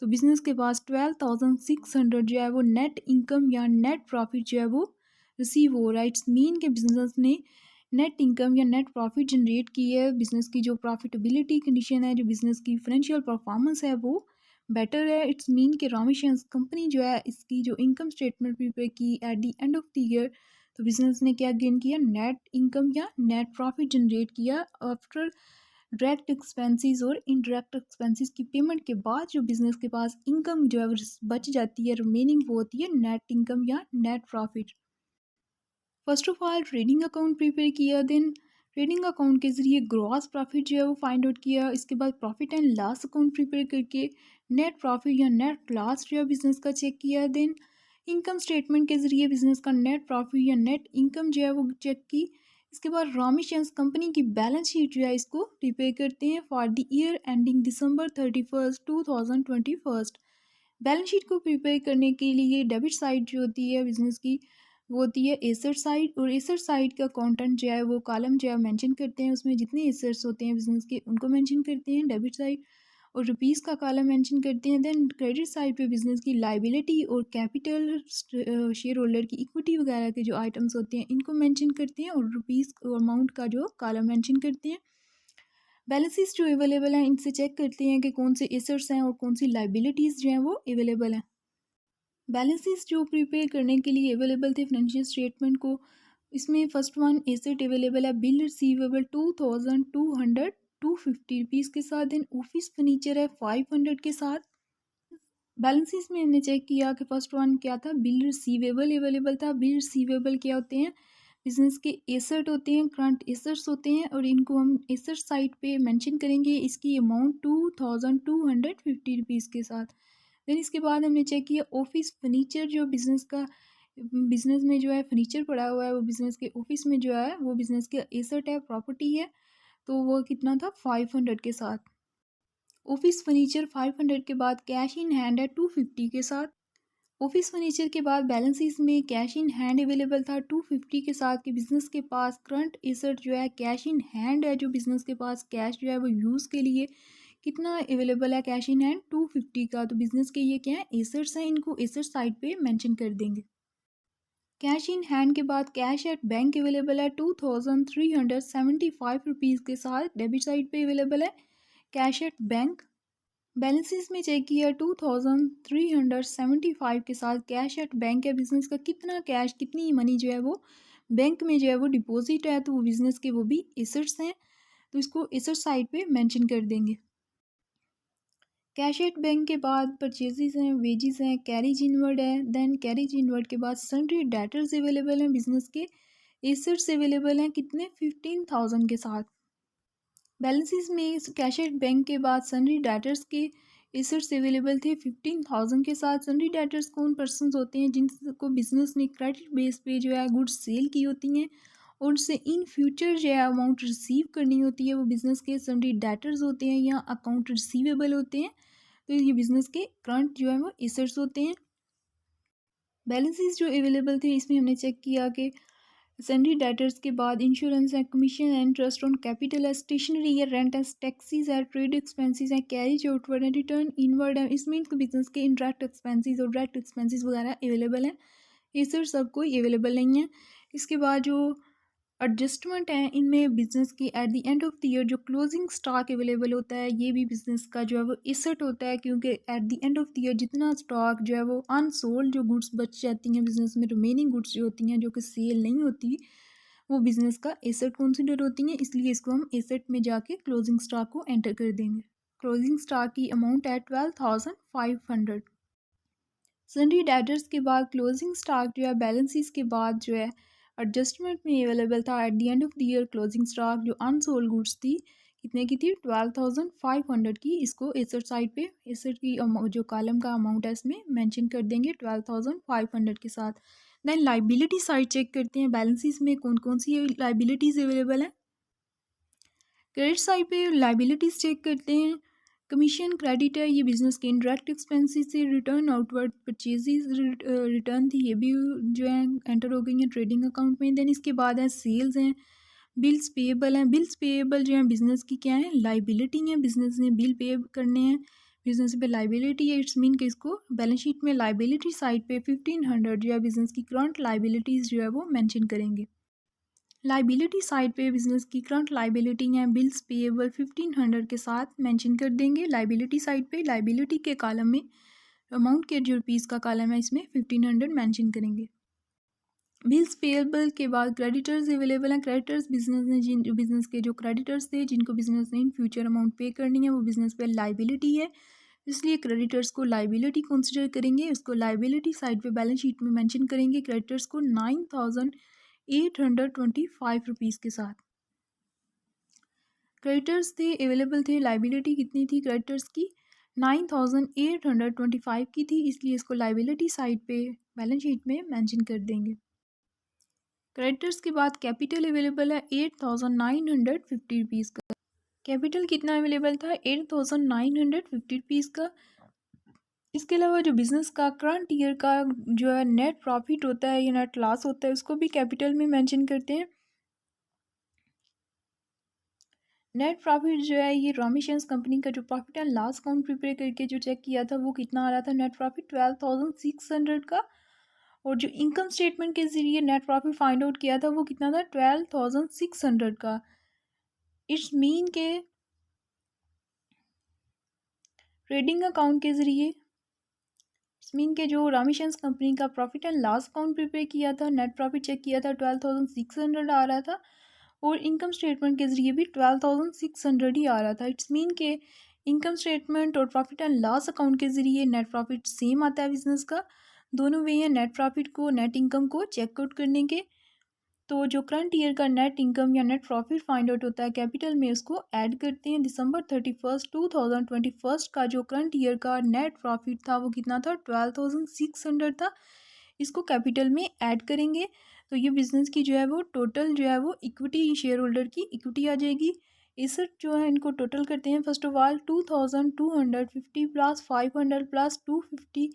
तो बिज़नेस के पास 12,600 जो है वो नेट इनकम या नेट प्रॉफिट जो है वो रिसीव हो रहा है। इट्स मीन के बिजनेस ने नेट इनकम या नेट प्रॉफिट जनरेट की है। बिजनेस की जो प्रॉफिटेबिलिटी कंडीशन है, जो बिजनेस की फाइनेंशियल परफॉर्मेंस है वो बेटर है। इट्स मीन के रामेशंस कंपनी जो है इसकी जो इनकम स्टेटमेंट प्रिपेयर की eight the end of the year, तो बिजनेस ने क्या गेन किया, नेट इनकम या नेट प्रॉफिट जनरेट किया आफ्टर डायरेक्ट एक्सपेंसेस और इनडायरेक्ट एक्सपेंसेस की पेमेंट के बाद जो बिजनेस के पास इनकम जो है वो बच जाती है, रिमेनिंग वो होती है नेट इनकम या net profit. First of all trading account prepare किया, देन ट्रेडिंग अकाउंट के ज़रिए ग्रॉस प्रॉफिट जो है वो फाइंड आउट किया, इसके बाद profit and loss account prepare करके नेट प्रॉफिट या नेट लॉस जो है बिज़नेस का चेक किया, देन इनकम स्टेटमेंट के ज़रिए बिज़नेस का नेट प्रॉफिट या नेट इनकम जो है वो चेक की। इसके बाद रामेशंस कंपनी की बैलेंस शीट जो है इसको प्रिपेयर करते हैं for the year ending December 31 2021। Balance sheet को प्रिपेयर करने के लिए डेबिट साइड जो होती है बिजनेस की वो होती है एसेट साइड, और एसेट साइड का कंटेंट जो है वो कॉलम जो है मेंशन करते हैं, उसमें जितने एसेट्स होते हैं बिजनेस के उनको मेंशन करते हैं डेबिट साइड, और रुपीज़ का कॉलम मेंशन करते हैं। देन क्रेडिट साइड पे बिजनेस की लाइबिलिटी और कैपिटल, शेयर होल्डर की इक्विटी वगैरह के जो आइटम्स होते हैं इनको मेंशन करते हैं, और रुपीज़ अमाउंट का जो कॉलम मेंशन करते हैं। बैलेंसेस जो अवेलेबल हैं इनसे चेक करते हैं कि कौन से एसेट्स हैं और कौन सी लाइबिलिटीज़ जो हैं वो अवेलेबल हैं। बैलेंसेस जो प्रिपेयर करने के लिए अवेलेबल थे फाइनेंशियल स्टेटमेंट को, इसमें फर्स्ट वन एसेट अवेलेबल है बिल रिसीवेबल 2200 250 रुपीज़ के साथ, देन ऑफिस फर्नीचर है 500 के साथ। बैलेंसेस में हमने चेक किया कि फर्स्ट वन क्या था, बिल रिसीवेबल अवेलेबल था। बिल रिसीवेबल क्या होते हैं, बिजनेस के एसेट होते हैं, करंट एसेट्स होते हैं, और इनको हम एसेट साइड पे मेंशन करेंगे इसकी अमाउंट 2250 रुपीज़ के साथ। देन इसके बाद हमने चेक किया ऑफिस फर्नीचर, जो बिजनेस में जो है फर्नीचर पड़ा हुआ है, वो बिजनेस के ऑफिस में जो है वो बिजनेस का एसेट है, प्रॉपर्टी है, तो वो कितना था 500 के साथ। ऑफिस फर्नीचर 500 के बाद कैश इन हैंड है 250 के साथ। ऑफिस फर्नीचर के बाद बैलेंसेस में कैश इन हैंड अवेलेबल था 250 के साथ कि बिजनेस के पास करंट एसेट जो है कैश इन हैंड है, जो बिजनेस के पास कैश जो है वो यूज़ के लिए कितना अवेलेबल है कैश इन हैंड 250 का। तो बिजनेस के ये क्या है एसेट्स हैं, इनको एसेट साइड पे मेंशन कर देंगे। कैश इन हैंड के बाद कैश एट बैंक अवेलेबल है 2375 रुपीज़ के साथ, डेबिट साइड पे अवेलेबल है कैश एट बैंक। बैलेंसेस में चेक किया 2375 के साथ कैश एट बैंक है, बिजनेस का कितना कैश कितनी मनी जो है वो बैंक में जो है वो डिपॉजिट है, तो वो बिजनेस के वो भी एसेट्स हैं, तो इसको एसेट साइड पे मेंशन कर देंगे। कैश एट बैंक के बाद परचेजेस हैं, वेजेस हैं, कैरीज इनवर्ड है, देन कैरीज इनवर्ड के बाद सन्ड्री डेटर्स अवेलेबल हैं, बिजनेस के एसेट्स अवेलेबल हैं कितने 15,000 के साथ। बैलेंसेस में कैश एट बैंक के बाद सन्ड्री डेटर्स के एसेट्स अवेलेबल थे 15,000 के साथ। सन्ड्री डेटर्स कौन पर्सन्स होते हैं जिनको बिजनेस ने क्रेडिट बेस पे जो है गुड्स सेल की होती हैं और उससे इन फ्यूचर जो है अमाउंट रिसीव करनी होती है, वो बिज़नेस के सन्ड्री डेटर्स होते हैं या अकाउंट रिसीवेबल होते हैं, तो ये बिज़नेस के करंट जो है वो एसेट्स होते हैं। बैलेंसेस जो अवेलेबल थे इसमें हमने चेक किया कि सन्ड्री डेटर्स के बाद इंश्योरेंस है, कमीशन है, इंटरेस्ट ऑन कैपिटल है, स्टेशनरी है, रेंट है, टैक्सीज है, ट्रेड एक्सपेंसेस है, कैरेज आउटवर्ड है, रिटर्न इनवर्ड है, इसमें बिजनेस के इंटरेक्ट एक्सपेंसेस और डायरेक्ट एक्सपेंसेस वगैरह अवेलेबल हैं। ये सर सब कोई अवेलेबल नहीं है। इसके बाद जो एडजस्टमेंट है इनमें बिजनेस की eight the end of the year जो क्लोजिंग स्टॉक अवेलेबल होता है, ये भी बिजनेस का जो है वो एसेट होता है, क्योंकि eight the end of the year जितना स्टॉक जो है वो अनसोल्ड जो गुड्स बच जाती हैं बिजनेस में, रिमेनिंग गुड्स जो होती हैं जो कि सेल नहीं होती, वो बिजनेस का एसेट कंसिडर होती हैं, इसलिए इसको हम एसेट में जाके क्लोजिंग स्टॉक को एंटर कर देंगे। क्लोजिंग स्टॉक की अमाउंट है 12,500। सन्ड्री डेटर्स के बाद क्लोजिंग स्टॉक जो है बैलेंसेस के बाद जो है एडजस्टमेंट में अवेलेबल था eight the end of the year closing stock जो अनसोल्ड गुड्स थी कितने की थी 12,500 की। इसको एसेट साइड पे एसेट की जो कॉलम का अमाउंट है इसमें मेंशन कर देंगे 12,500 के साथ। देन लाइबिलिटी साइड चेक करते हैं बैलेंसेस में कौन कौन सी लाइबिलिटीज़ अवेलेबल हैं। क्रेडिट साइड पे लाइबिलिटीज़ चेक करते हैं। कमीशन क्रेडिट है, ये बिजनेस के इंडायरेक्ट एक्सपेंसेस से, रिटर्न आउटवर्ड परचेजेस रिटर्न थी, ये भी जो है एंटर हो गई हैं ट्रेडिंग अकाउंट में। देन इसके बाद है सेल्स हैं, बिल्स पेएबल हैं। बिल्स पेएबल जो है बिजनेस की क्या है लाइबिलिटी है, बिजनेस ने बिल पे करने हैं, बिजनेस पे लाइबिलिटी है, इट्स मीन कि इसको बैलेंस शीट में लाइबिलिटी साइड पे 1500 जो है बिजनेस की करंट लाइबिलिटीज़ जो है वो मेंशन करेंगे। लाइबिलिटी साइड पे बिजनेस की करंट लाइबिलिटी है बिल्स पेएबल 1500 के साथ मेंशन कर देंगे लाइबिलिटी साइड पे। लाइबिलिटी के कॉलम में अमाउंट के जो रुपीज़ का कॉलम है इसमें 1500 मेंशन करेंगे। बिल्स पेएबल के बाद क्रेडिटर्स अवेलेबल हैं। क्रेडिटर्स बिजनेस ने जिन बिजनेस के जो क्रेडिटर्स थे जिनको बिजनेस ने इन फ्यूचर अमाउंट पे करनी है वो बिजनेस पे लाइबिलिटी है, इसलिए क्रेडिटर्स को लाइबिलिटी कंसिडर करेंगे। उसको लाइबिलिटी साइड पे बैलेंस शीट में मेंशन करेंगे क्रेडिटर्स को 9,825 रुपीज़ के साथ। क्रेडिटर्स थे अवेलेबल थे, लाइबिलिटी कितनी थी क्रेडिटर्स की 9,825 की थी, इसलिए इसको लाइबिलिटी साइड पे बैलेंस शीट में मेंशन कर देंगे। क्रेडिटर्स के बाद कैपिटल अवेलेबल है 8,950 रुपीज़ का। कैपिटल कितना अवेलेबल था 8,950 रुपीज़ का। इसके अलावा जो बिज़नेस का करंट ईयर का जो है नेट प्रॉफिट होता है या नेट लॉस होता है उसको भी कैपिटल में मेंशन करते हैं। नेट प्रॉफिट जो है ये रॉमिशंस कंपनी का जो profit and loss account prepare करके जो चेक किया था वो कितना आ रहा था नेट प्रॉफिट 12,600 का, और जो इनकम स्टेटमेंट के ज़रिए नेट प्रॉफिट फाइंड आउट किया था वो कितना था 12,600 का। इट्स मीन के ट्रेडिंग अकाउंट के ज़रिए मीन के जो रामिशंस कंपनी का profit and loss account prepare किया था नेट प्रॉफिट चेक किया था 12,600 आ रहा था, और इनकम स्टेटमेंट के ज़रिए भी 12,600 ही आ रहा था। इट्स मीन के इनकम स्टेटमेंट और प्रॉफिट एंड लॉस अकाउंट के ज़रिए नेट प्रॉफिट सेम आता है बिजनेस का। दोनों वे हैं नेट प्रॉफिट को नेट इनकम को चेकआउट करने के। तो जो करंट ईयर का नेट इनकम या नेट प्रॉफिट फाइंड आउट होता है कैपिटल में, उसको ऐड करते हैं। दिसंबर 31 2021 का जो करंट ईयर का नेट प्रॉफिट था वो कितना था, 12,600 था। इसको कैपिटल में ऐड करेंगे तो ये बिजनेस की जो है वो टोटल जो है वो इक्विटी, शेयर होल्डर की इक्विटी आ जाएगी। एसेट जो है इनको टोटल करते हैं। First of all 2250 plus 500 plus 250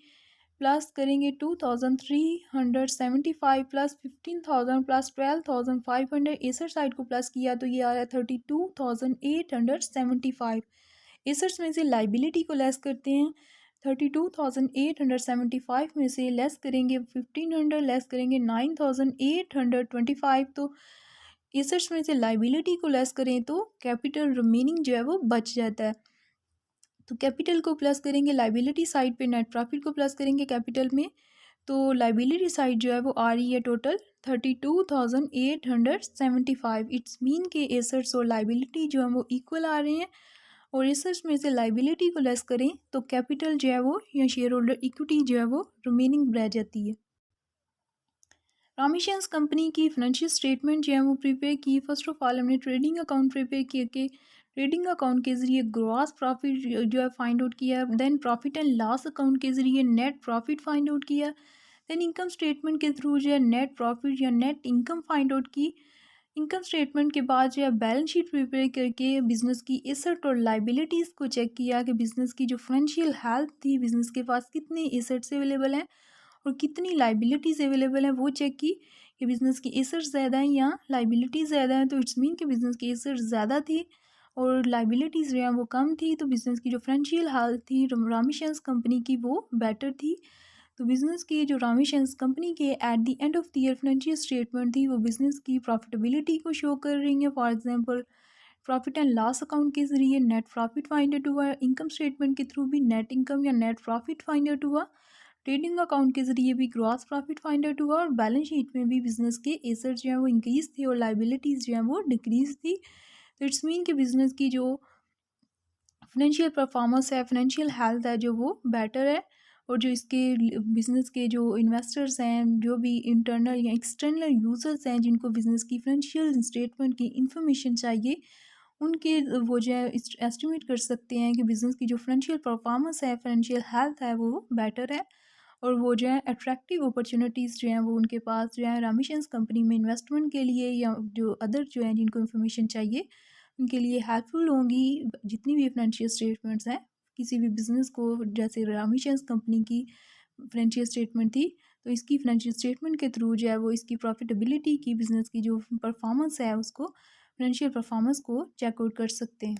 plus करेंगे 2375 प्लस 15,000 प्लस 12,500। एसेट साइड को प्लस किया तो ये आ रहा है 32,875। एसेट्स में से लाइबिलिटी को लेस करते हैं। 32,875 में से लेस करेंगे 1500, लेस करेंगे 9,825। तो एसेट्स में से लाइबिलिटी को लेस करें तो कैपिटल रिमेनिंग जो है वो बच जाता है। तो कैपिटल को प्लस करेंगे लाइबिलिटी साइड पे, नेट प्रॉफिट को प्लस करेंगे कैपिटल में, तो लाइबिलिटी साइड जो है वो आ रही है टोटल 32,875। इट्स मीन के एसेट्स और लाइबिलिटी जो है वो इक्वल आ रहे हैं। और एसेट्स में से लाइबिलिटी को लेस करें तो कैपिटल जो है वो या शेयर होल्डर इक्विटी जो है वो रिमेनिंग रह जाती है। रामेशियंस कंपनी की फाइनेंशियल स्टेटमेंट जो है वो प्रिपेयर की। फर्स्ट ऑफ ऑल हमने ट्रेडिंग अकाउंट प्रिपेयर किए कि ट्रेडिंग अकाउंट के ज़रिए ग्रॉस प्रॉफिट जो है फाइंड आउट किया। Then profit and loss account के ज़रिए नेट प्रॉफिट फाइंड आउट किया। देन इनकम स्टेटमेंट के थ्रू जो है नेट प्रॉफिट या नेट इनकम फाइंड आउट की। इनकम स्टेटमेंट के बाद जो है बैलेंस शीट प्रिपेयर करके बिजनेस की एसेट और लाइबिलिटीज़ को चेक किया कि बिजनेस की जो फाइनेंशियल हेल्थ थी, बिजनेस के पास कितने एसेट्स अवेलेबल हैं और कितनी लाइबिलिटीज़ अवेलेबल हैं वो चेक की कि बिज़नेस की एसेट्स ज़्यादा हैं या लाइबिलिटीज़ ज़्यादा हैं। तो इट्स मीन कि बिज़नेस की एसेट्स ज़्यादा थी और लाइबिलिटीज़ जो हैं वो कम थी। तो बिज़नेस की जो फाइनेंशियल हेल्थ थी रामेशियंस कंपनी की वो बेटर थी। तो बिज़नेस की जो रामेशियंस कंपनी के at the end of the year financial statement थी वो बिज़नेस की प्रॉफिटेबिलिटी को शो कर रही है। For example profit and loss account के ज़रिए नेट प्रॉफिट फाइंड आउट हुआ, इनकम स्टेटमेंट के थ्रू भी नेट इनकम या नेट प्रॉफिट फाइंड आउट हुआ, ट्रेडिंग अकाउंट के ज़रिए भी ग्रॉस प्रॉफिट फाइंड आउट हुआ और बैलेंस शीट में भी बिजनेस के एसेट्स जो हैं वो इंक्रीज़ थे और लाइबिलिटीज़ जो हैं वो डिक्रीज़ थी। तो इट्स मीन कि बिज़नेस की जो फाइनेंशियल परफॉर्मेंस है, फाइनेंशियल हेल्थ है जो वो बेटर है। और जो इसके बिज़नेस के जो इन्वेस्टर्स हैं, जो भी इंटरनल या एक्सटर्नल यूज़र्स हैं जिनको बिज़नेस की फाइनेंशियल स्टेटमेंट की इंफॉर्मेशन चाहिए, उनके वो जो है एस्टिमेट कर सकते हैं कि बिज़नेस की जो फाइनेंशियल परफॉर्मेंस है, फाइनेंशियल हेल्थ है वो बेटर है। और वो जो है अट्रैक्टिव अपॉर्चुनिटीज़ जो हैं वो उनके पास जो है रामेशियंस कंपनी में इन्वेस्टमेंट के लिए या जो अदर जो हैं जिनको इन्फॉर्मेशन चाहिए उनके लिए हेल्पफुल होंगी। जितनी भी फाइनेंशियल स्टेटमेंट्स हैं किसी भी बिज़नेस को, जैसे रामेशियंस कंपनी की फाइनेंशियल स्टेटमेंट थी तो इसकी फाइनेंशियल स्टेटमेंट के थ्रू जो है वो इसकी प्रॉफिटेबिलिटी की, बिज़नेस की जो परफॉर्मेंस है उसको, फाइनेंशियल परफॉर्मेंस को चेकआउट कर सकते हैं।